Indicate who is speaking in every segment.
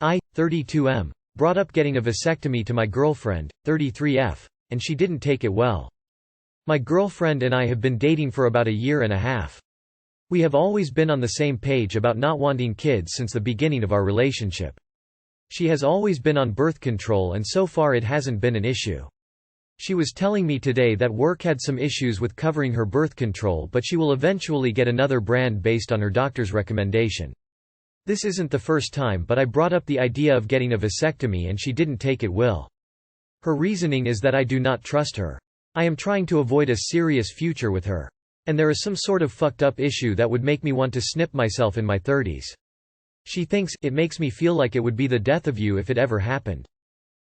Speaker 1: I, 32M. Brought up getting a vasectomy to my girlfriend, 33F, and she didn't take it well. My girlfriend and I have been dating for about a year and a half. We have always been on the same page about not wanting kids since the beginning of our relationship. She has always been on birth control and so far it hasn't been an issue. She was telling me today that work had some issues with covering her birth control, but she will eventually get another brand based on her doctor's recommendation. This isn't the first time, but I brought up the idea of getting a vasectomy and she didn't take it well. Her reasoning is that I do not trust her. I am trying to avoid a serious future with her. And there is some sort of fucked up issue that would make me want to snip myself in my 30s. She thinks, it makes me feel like it would be the death of you if it ever happened.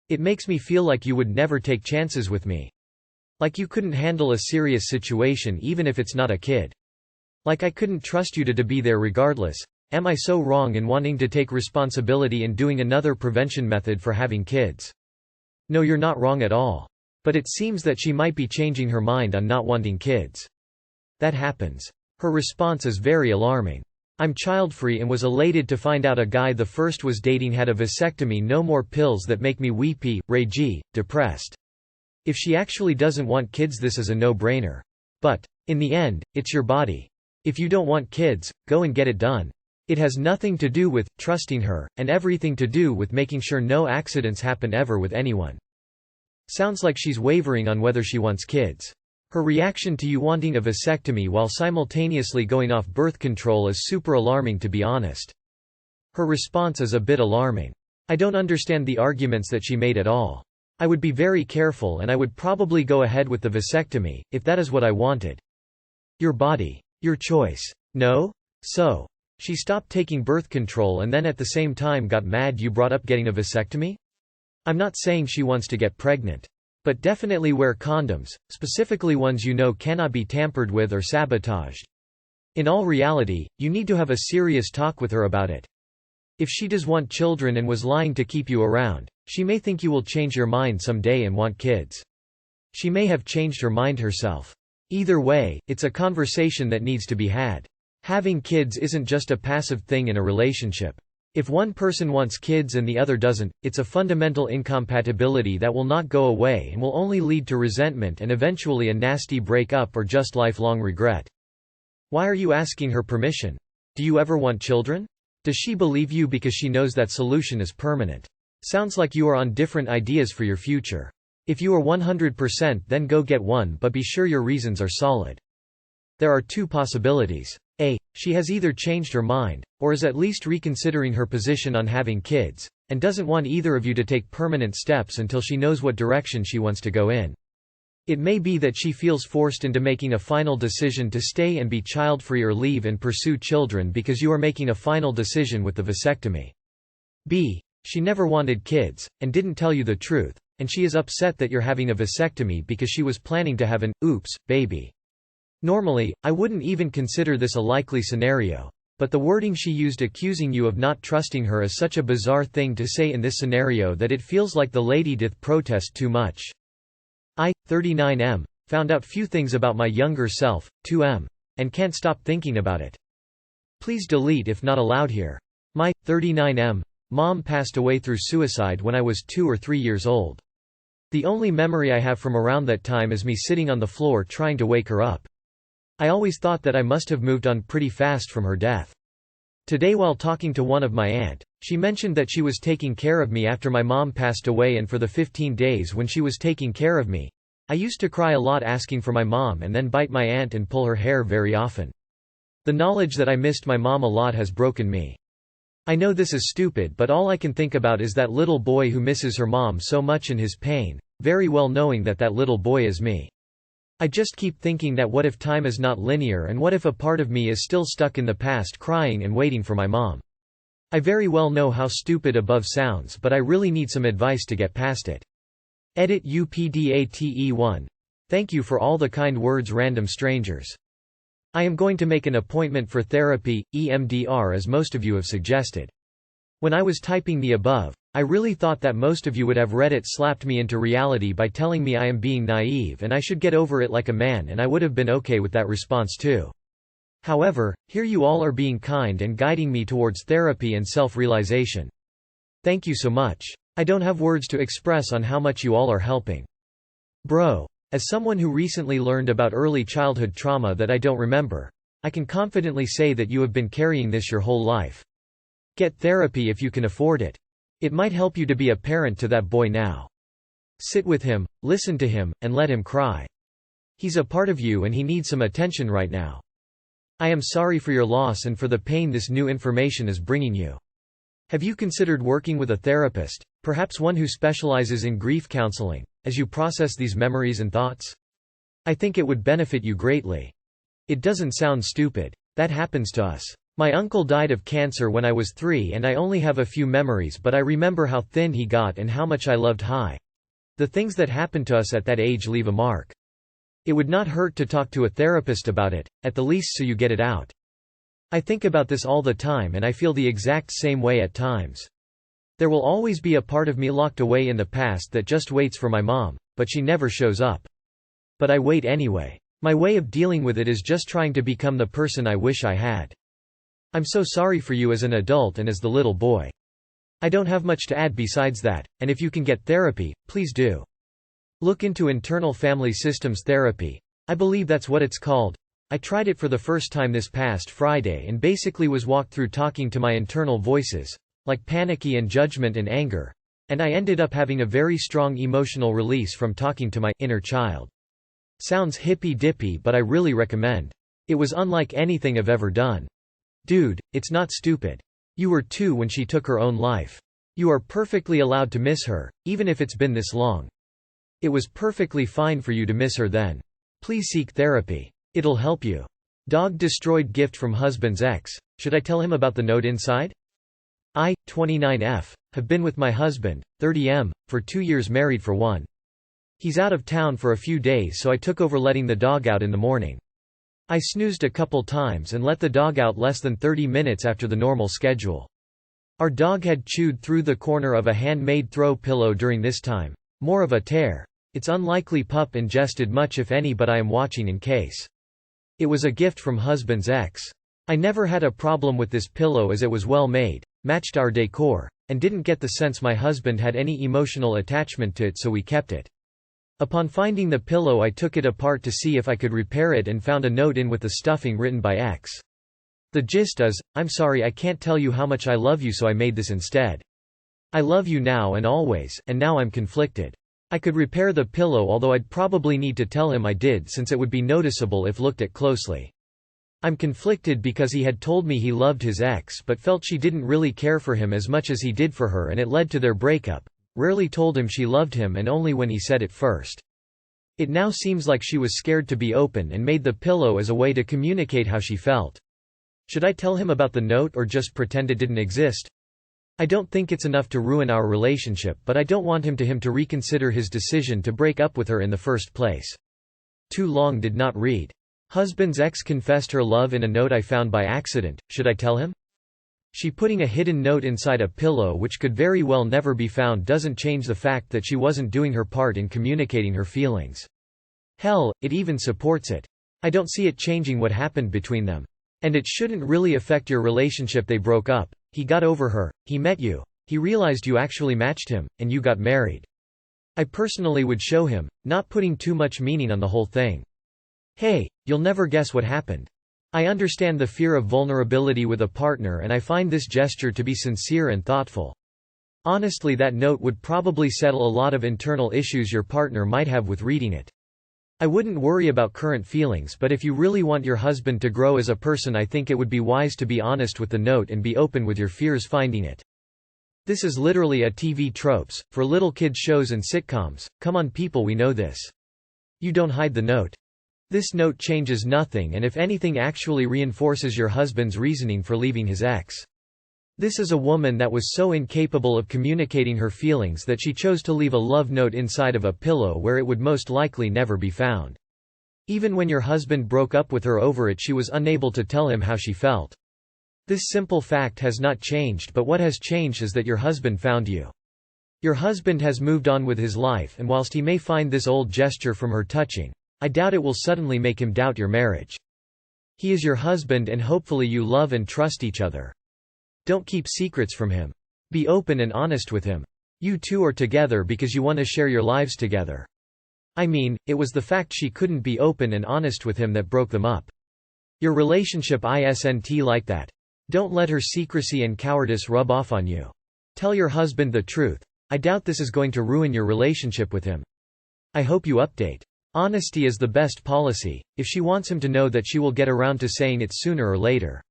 Speaker 1: It makes me feel like you would never take chances with me. Like you couldn't handle a serious situation even if it's not a kid. Like I couldn't trust you to be there regardless. Am I so wrong in wanting to take responsibility and doing another prevention method for having kids? No, you're not wrong at all. But it seems that she might be changing her mind on not wanting kids. That happens. Her response is very alarming. I'm childfree and was elated to find out a guy the first was dating had a vasectomy. No more pills that make me weepy, ragey, depressed. If she actually doesn't want kids, this is a no-brainer. But, in the end, it's your body. If you don't want kids, go and get it done. It has nothing to do with trusting her, and everything to do with making sure no accidents happen ever with anyone. Sounds like she's wavering on whether she wants kids. Her reaction to you wanting a vasectomy while simultaneously going off birth control is super alarming, to be honest. Her response is a bit alarming. I don't understand the arguments that she made at all. I would be very careful and I would probably go ahead with the vasectomy, if that is what I wanted. Your body. Your choice. No? So. She stopped taking birth control and then at the same time got mad you brought up getting a vasectomy? I'm not saying she wants to get pregnant. But definitely wear condoms, specifically ones you know cannot be tampered with or sabotaged. In all reality, you need to have a serious talk with her about it. If she does want children and was lying to keep you around, she may think you will change your mind someday and want kids. She may have changed her mind herself. Either way, it's a conversation that needs to be had. Having kids isn't just a passive thing in a relationship. If one person wants kids and the other doesn't, it's a fundamental incompatibility that will not go away and will only lead to resentment and eventually a nasty breakup or just lifelong regret. Why are you asking her permission? Do you ever want children? Does she believe you because she knows that solution is permanent? Sounds like you are on different ideas for your future. If you are 100%, then go get one, but be sure your reasons are solid. There are two possibilities. A. She has either changed her mind, or is at least reconsidering her position on having kids, and doesn't want either of you to take permanent steps until she knows what direction she wants to go in. It may be that she feels forced into making a final decision to stay and be child-free or leave and pursue children because you are making a final decision with the vasectomy. B. She never wanted kids, and didn't tell you the truth, and she is upset that you're having a vasectomy because she was planning to have an oops baby. Normally, I wouldn't even consider this a likely scenario, but the wording she used accusing you of not trusting her is such a bizarre thing to say in this scenario that it feels like the lady did protest too much. I, 39M, found out few things about my younger self, 2M, and can't stop thinking about it. Please delete if not allowed here. My, 39M, mom passed away through suicide when I was 2 or 3 years old. The only memory I have from around that time is me sitting on the floor trying to wake her up. I always thought that I must have moved on pretty fast from her death. Today while talking to one of my aunt, she mentioned that she was taking care of me after my mom passed away, and for the 15 days when she was taking care of me, I used to cry a lot asking for my mom and then bite my aunt and pull her hair very often. The knowledge that I missed my mom a lot has broken me. I know this is stupid, but all I can think about is that little boy who misses her mom so much in his pain, very well knowing that that little boy is me. I just keep thinking that what if time is not linear, and what if a part of me is still stuck in the past crying and waiting for my mom. I very well know how stupid above sounds, but I really need some advice to get past it. Edit UPDATE1. Thank you for all the kind words, random strangers. I am going to make an appointment for therapy, EMDR, as most of you have suggested. When I was typing the above, I really thought that most of you would have read it slapped me into reality by telling me I am being naive and I should get over it like a man, and I would have been okay with that response too. However, here you all are being kind and guiding me towards therapy and self-realization. Thank you so much. I don't have words to express on how much you all are helping. Bro. As someone who recently learned about early childhood trauma that I don't remember, I can confidently say that you have been carrying this your whole life. Get therapy if you can afford it. It might help you to be a parent to that boy now. Sit with him, listen to him, and let him cry. He's a part of you and he needs some attention right now. I am sorry for your loss and for the pain this new information is bringing you. Have you considered working with a therapist, perhaps one who specializes in grief counseling, as you process these memories and thoughts? I think it would benefit you greatly. It doesn't sound stupid. That happens to us. My uncle died of cancer when I was 3 and I only have a few memories, but I remember how thin he got and how much I loved high. The things that happen to us at that age leave a mark. It would not hurt to talk to a therapist about it, at the least so you get it out. I think about this all the time and I feel the exact same way at times. There will always be a part of me locked away in the past that just waits for my mom, but she never shows up. But I wait anyway. My way of dealing with it is just trying to become the person I wish I had. I'm so sorry for you as an adult and as the little boy. I don't have much to add besides that, and if you can get therapy, please do. Look into internal family systems therapy. I believe that's what it's called. I tried it for the first time this past Friday and basically was walked through talking to my internal voices, like panicky and judgment and anger, and I ended up having a very strong emotional release from talking to my inner child. Sounds hippy-dippy, but I really recommend. It was unlike anything I've ever done. Dude, it's not stupid. You were 2 when she took her own life. You are perfectly allowed to miss her, even if it's been this long. It was perfectly fine for you to miss her then. Please seek therapy. It'll help you. Dog destroyed gift from husband's ex. Should I tell him about the note inside? I, 29F, have been with my husband, 30M, for 2 years, married for 1. He's out of town for a few days, so I took over letting the dog out in the morning. I snoozed a couple times and let the dog out less than 30 minutes after the normal schedule. Our dog had chewed through the corner of a handmade throw pillow during this time. More of a tear. It's unlikely pup ingested much if any, but I am watching in case. It was a gift from husband's ex. I never had a problem with this pillow as it was well made, matched our decor, and didn't get the sense my husband had any emotional attachment to it, so we kept it. Upon finding the pillow, I took it apart to see if I could repair it and found a note in with the stuffing written by ex. The gist is, I'm sorry I can't tell you how much I love you, so I made this instead. I love you now and always, and now I'm conflicted. I could repair the pillow, although I'd probably need to tell him I did since it would be noticeable if looked at closely. I'm conflicted because he had told me he loved his ex but felt she didn't really care for him as much as he did for her, and it led to their breakup. Rarely told him she loved him and only when he said it first. It now seems like she was scared to be open and made the pillow as a way to communicate how she felt. Should I tell him about the note or just pretend it didn't exist? I don't think it's enough to ruin our relationship, but I don't want him to reconsider his decision to break up with her in the first place. Too long did not read. Husband's ex confessed her love in a note I found by accident. Should I tell him? She putting a hidden note inside a pillow which could very well never be found doesn't change the fact that she wasn't doing her part in communicating her feelings. Hell, it even supports it. I don't see it changing what happened between them. And it shouldn't really affect your relationship. They broke up, he got over her, he met you, he realized you actually matched him, and you got married. I personally would show him, not putting too much meaning on the whole thing. Hey, you'll never guess what happened. I understand the fear of vulnerability with a partner, and I find this gesture to be sincere and thoughtful. Honestly, that note would probably settle a lot of internal issues your partner might have with reading it. I wouldn't worry about current feelings, but if you really want your husband to grow as a person, I think it would be wise to be honest with the note and be open with your fears finding it. This is literally a TV tropes, for little kids shows and sitcoms. Come on people, we know this. You don't hide the note. This note changes nothing, and if anything actually reinforces your husband's reasoning for leaving his ex. This is a woman that was so incapable of communicating her feelings that she chose to leave a love note inside of a pillow where it would most likely never be found. Even when your husband broke up with her over it, she was unable to tell him how she felt. This simple fact has not changed, but what has changed is that your husband found you. Your husband has moved on with his life, and whilst he may find this old gesture from her touching, I doubt it will suddenly make him doubt your marriage. He is your husband and hopefully you love and trust each other. Don't keep secrets from him. Be open and honest with him. You two are together because you want to share your lives together. I mean, it was the fact she couldn't be open and honest with him that broke them up. Your relationship isn't like that. Don't let her secrecy and cowardice rub off on you. Tell your husband the truth. I doubt this is going to ruin your relationship with him. I hope you update. Honesty is the best policy. If she wants him to know that, she will get around to saying it sooner or later.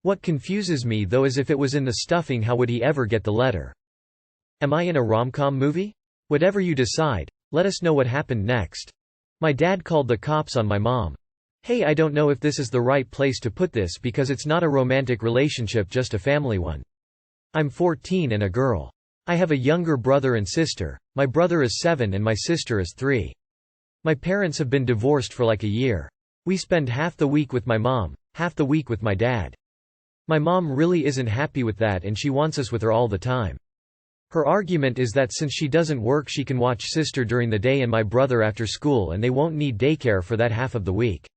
Speaker 1: What confuses me though is if it was in the stuffing, how would he ever get the letter? Am I in a rom-com movie? Whatever you decide, let us know what happened next. My dad called the cops on my mom. Hey, I don't know if this is the right place to put this because it's not a romantic relationship, just a family one. I'm 14 and a girl. I have a younger brother and sister. My brother is 7 and my sister is 3. My parents have been divorced for like a year. We spend half the week with my mom, half the week with my dad. My mom really isn't happy with that and she wants us with her all the time. Her argument is that since she doesn't work, she can watch sister during the day and my brother after school, and they won't need daycare for that half of the week.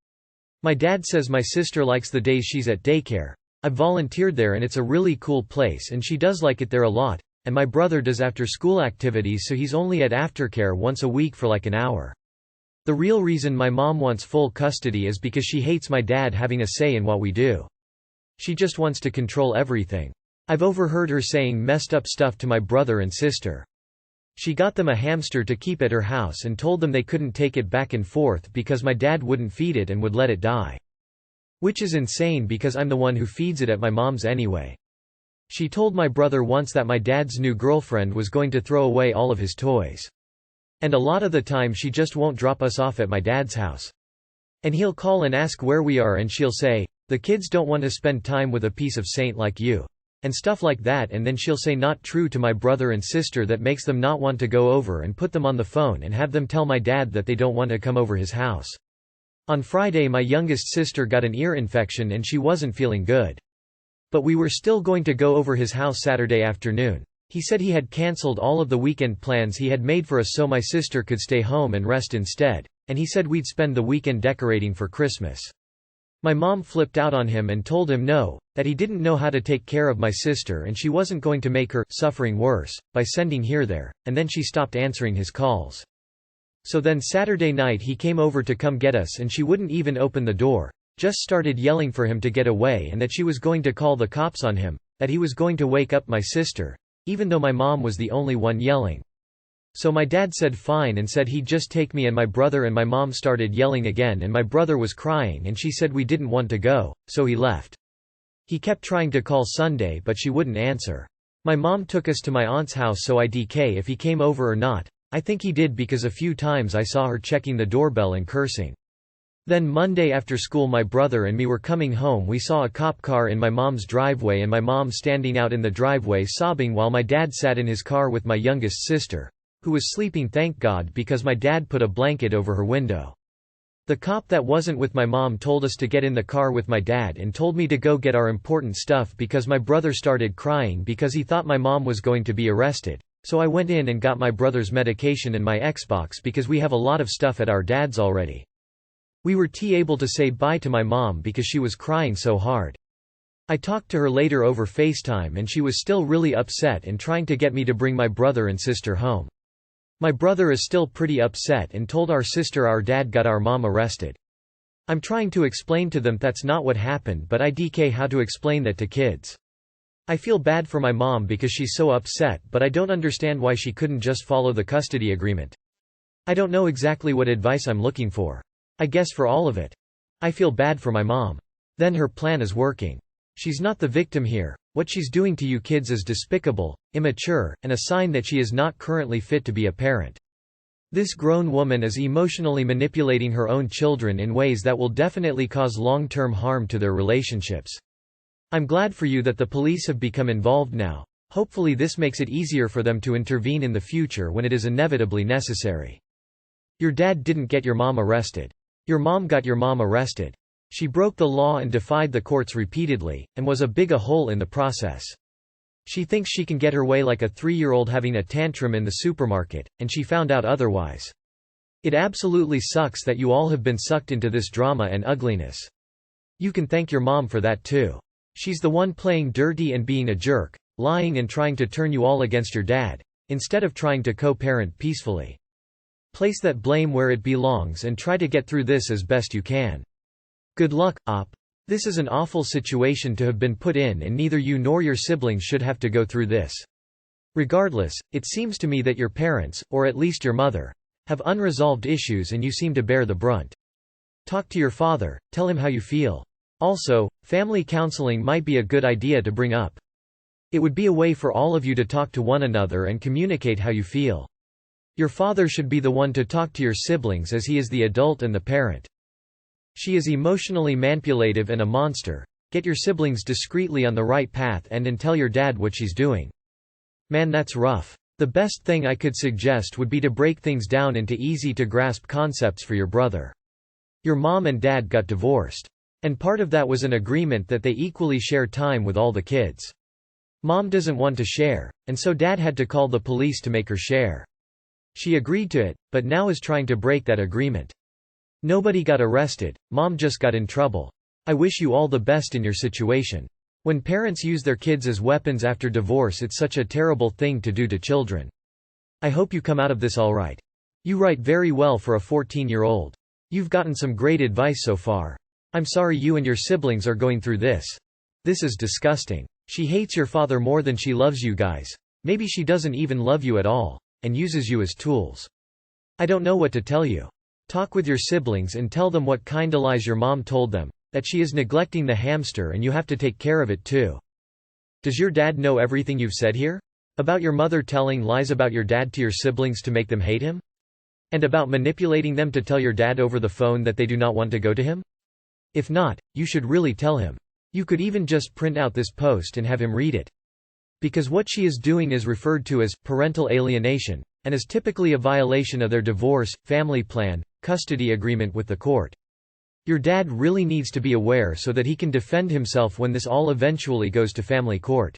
Speaker 1: My dad says my sister likes the days she's at daycare. I've volunteered there and it's a really cool place and she does like it there a lot, and my brother does after school activities, so he's only at aftercare once a week for like an hour. The real reason my mom wants full custody is because she hates my dad having a say in what we do. She just wants to control everything. I've overheard her saying messed up stuff to my brother and sister. She got them a hamster to keep at her house and told them they couldn't take it back and forth because my dad wouldn't feed it and would let it die. Which is insane because I'm the one who feeds it at my mom's anyway. She told my brother once that my dad's new girlfriend was going to throw away all of his toys. And a lot of the time she just won't drop us off at my dad's house. And he'll call and ask where we are and she'll say, "The kids don't want to spend time with a piece of saint like you." And stuff like that, and then she'll say not true to my brother and sister that makes them not want to go over, and put them on the phone and have them tell my dad that they don't want to come over his house. On Friday my youngest sister got an ear infection and she wasn't feeling good. But we were still going to go over his house Saturday afternoon. He said he had cancelled all of the weekend plans he had made for us so my sister could stay home and rest instead, and he said we'd spend the weekend decorating for Christmas. My mom flipped out on him and told him no, that he didn't know how to take care of my sister and she wasn't going to make her suffering worse by sending her there, and then she stopped answering his calls. So then Saturday night he came over to come get us and she wouldn't even open the door, just started yelling for him to get away and that she was going to call the cops on him, that he was going to wake up my sister, even though my mom was the only one yelling. So my dad said fine and said he'd just take me and my brother, and my mom started yelling again and my brother was crying and she said we didn't want to go, so he left. He kept trying to call Sunday but she wouldn't answer. My mom took us to my aunt's house so I'd if he came over or not. I think he did because a few times I saw her checking the doorbell and cursing. Then Monday after school my brother and me were coming home. We saw a cop car in my mom's driveway and my mom standing out in the driveway sobbing while my dad sat in his car with my youngest sister, who was sleeping thank God because my dad put a blanket over her window. The cop that wasn't with my mom told us to get in the car with my dad and told me to go get our important stuff because my brother started crying because he thought my mom was going to be arrested. So I went in and got my brother's medication and my Xbox because we have a lot of stuff at our dad's already. We were able to say bye to my mom because she was crying so hard. I talked to her later over FaceTime and she was still really upset and trying to get me to bring my brother and sister home. My brother is still pretty upset and told our sister our dad got our mom arrested. I'm trying to explain to them that's not what happened, but how to explain that to kids. I feel bad for my mom because she's so upset, but I don't understand why she couldn't just follow the custody agreement. I don't know exactly what advice I'm looking for. I guess for all of it. I feel bad for my mom. Then her plan is working. She's not the victim here. What she's doing to you kids is despicable, immature, and a sign that she is not currently fit to be a parent. This grown woman is emotionally manipulating her own children in ways that will definitely cause long-term harm to their relationships. I'm glad for you that the police have become involved now. Hopefully this makes it easier for them to intervene in the future when it is inevitably necessary. Your dad didn't get your mom arrested. Your mom got your mom arrested. She broke the law and defied the courts repeatedly, and was a big hole in the process. She thinks she can get her way like a 3-year-old having a tantrum in the supermarket, and she found out otherwise. It absolutely sucks that you all have been sucked into this drama and ugliness. You can thank your mom for that too. She's the one playing dirty and being a jerk, lying and trying to turn you all against your dad, instead of trying to co-parent peacefully. Place that blame where it belongs and try to get through this as best you can. Good luck, Op. This is an awful situation to have been put in, and neither you nor your siblings should have to go through this. Regardless, it seems to me that your parents, or at least your mother, have unresolved issues and you seem to bear the brunt. Talk to your father, tell him how you feel. Also, family counseling might be a good idea to bring up. It would be a way for all of you to talk to one another and communicate how you feel. Your father should be the one to talk to your siblings as he is the adult and the parent. She is emotionally manipulative and a monster. Get your siblings discreetly on the right path and tell your dad what she's doing. Man, that's rough. The best thing I could suggest would be to break things down into easy-to-grasp concepts for your brother. Your mom and dad got divorced. And part of that was an agreement that they equally share time with all the kids. Mom doesn't want to share, and so dad had to call the police to make her share. She agreed to it, but now is trying to break that agreement. Nobody got arrested, mom just got in trouble. I wish you all the best in your situation. When parents use their kids as weapons after divorce, it's such a terrible thing to do to children. I hope you come out of this all right. You write very well for a 14-year-old. You've gotten some great advice so far. I'm sorry you and your siblings are going through this. This is disgusting. She hates your father more than she loves you guys. Maybe she doesn't even love you at all, and uses you as tools. I don't know what to tell you. Talk with your siblings and tell them what kinda lies your mom told them, that she is neglecting the hamster and you have to take care of it too. Does your dad know everything you've said here? About your mother telling lies about your dad to your siblings to make them hate him? And about manipulating them to tell your dad over the phone that they do not want to go to him? If not, you should really tell him. You could even just print out this post and have him read it. Because what she is doing is referred to as parental alienation, and is typically a violation of their divorce, family plan, custody agreement with the court. Your dad really needs to be aware so that he can defend himself when this all eventually goes to family court.